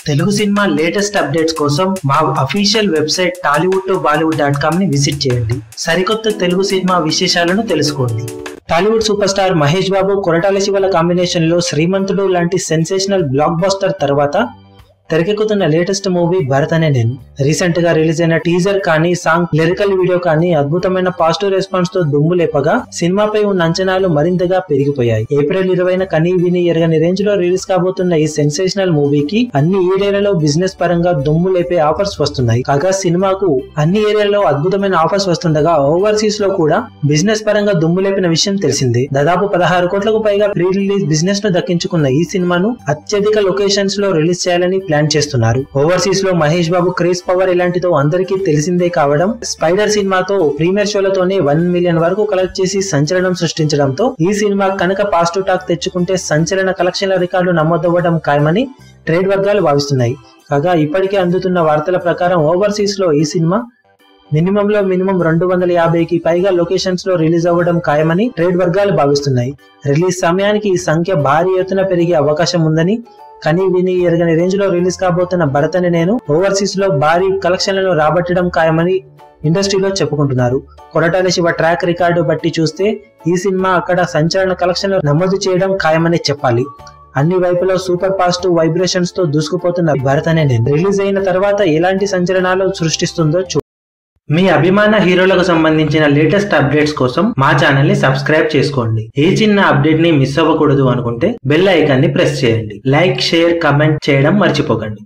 Telugu cinema latest updates కోసం మా official website tollywood2bollywood.com ని విజిట్ చేయండి. సరికొత్త తెలుగు సినిమా విశేషాలను తెలుసుకోండి. Tollywood super star Mahesh Babu Koratala శివల combination లో శ్రీమంతుడు లాంటి సెన్సేషనల్ బ్లాక్ బస్టర్ తర్వాత తెరకెక్కుతున్న లేటెస్ట్ మూవీ భరత్ అనే నేను. రీసెంట్ గా రిలీజ్ అయిన టీజర్ కానీ సాంగ్ లిరికల్ వీడియో కానీ అద్భుతమైన పాజిటివ్ రెస్పాన్స్ తో దుమ్ము లేపగా సినిమాపై ఉన్న అంచనాలు మరింతగా పెరిగిపోయాయి. ఏప్రిల్ 20న కనీ విని ఎరగని రేంజ్ లో రిలీజ్ కాబోతున్న ఈ సెన్సేషనల్ మూవీకి అన్ని ఏరియాలలో బిజినెస్ పరంగా దుమ్ము లేపే ఆఫర్స్ వస్తున్నాయి. కాగా సినిమాకు అన్ని ఏరియాలో అద్భుతమైన ఆఫర్స్ వస్తుండగా ఓవర్సీస్ లో కూడా బిజినెస్ పరంగా దుమ్ము లేపిన విషయం తెలిసిందే. దాదాపు 16 కోట్లకు పైగా ప్రీ రిలీజ్ బిజినెస్ ను దక్కించుకున్న ఈ సినిమాను అత్యధిక లొకేషన్స్ లో రిలీజ్ చేయాలని ప్లాన్ చేస్తున్నారు. ఓవర్సీస్ లో మహేష్ బాబు క్రేజ్ పవర్ ఇలాంటితో అందరికీ తెలిసిందే కావడం, స్పైడర్ సినిమాతో ప్రీమియర్ షోలతోనే 1 మిలియన్ వరకు కలెక్ట్ చేసి సంచలనం సృష్టించడంతో ఈ సినిమా కనుక పాజిటివ్ టాక్ తెచ్చుకుంటే సంచలన కలెక్షన్ల రికార్డు నమోదవ్వడం ఖాయమని ట్రేడ్ వర్గాలు భావిస్తున్నాయి. కాగా ఇప్పటికే అందుతున్న వార్తల ప్రకారం ఓవర్సీస్ లో ఈ సినిమా మినిమం 250కి పైగా లొకేషన్స్ లో రిలీజ్ అవ్వడం ఖాయమని ట్రేడ్ వర్గాలు భావిస్తున్నాయి. రిలీజ్ సమయానికి ఈ సంఖ్య భారీ ఎత్తున పెరిగే అవకాశం ఉందని, కనీ విని ఎరగని రేంజ్ లో రిలీజ్ కాబోతున్న భరత్ అనే నేను ఓవర్సీస్ లో భారీ కలెక్షన్లను రాబట్టడం ఖాయమని ఇండస్ట్రీలో చెప్పుకుంటున్నారు. కొరటాల శివ ట్రాక్ రికార్డు బట్టి చూస్తే ఈ సినిమా అక్కడ సంచలన కలెక్షన్లు నమోదు చేయడం ఖాయమని చెప్పాలి. అన్ని వైపులో సూపర్ పాజిటివ్ వైబ్రేషన్స్ తో దూసుకుపోతున్న భరత్ అనే నేను రిలీజ్ అయిన తర్వాత ఎలాంటి సంచలనాలు సృష్టిస్తుందో మీ అభిమాన హీరోలకు సంబంధించిన లేటెస్ట్ అప్డేట్స్ కోసం మా ఛానల్ ని సబ్స్క్రైబ్ చేసుకోండి. ఏ చిన్న అప్డేట్ ని మిస్ అవ్వకూడదు అనుకుంటే బెల్ ఐకాన్ ని ప్రెస్ చేయండి. లైక్, షేర్, కమెంట్ చేయడం మర్చిపోకండి.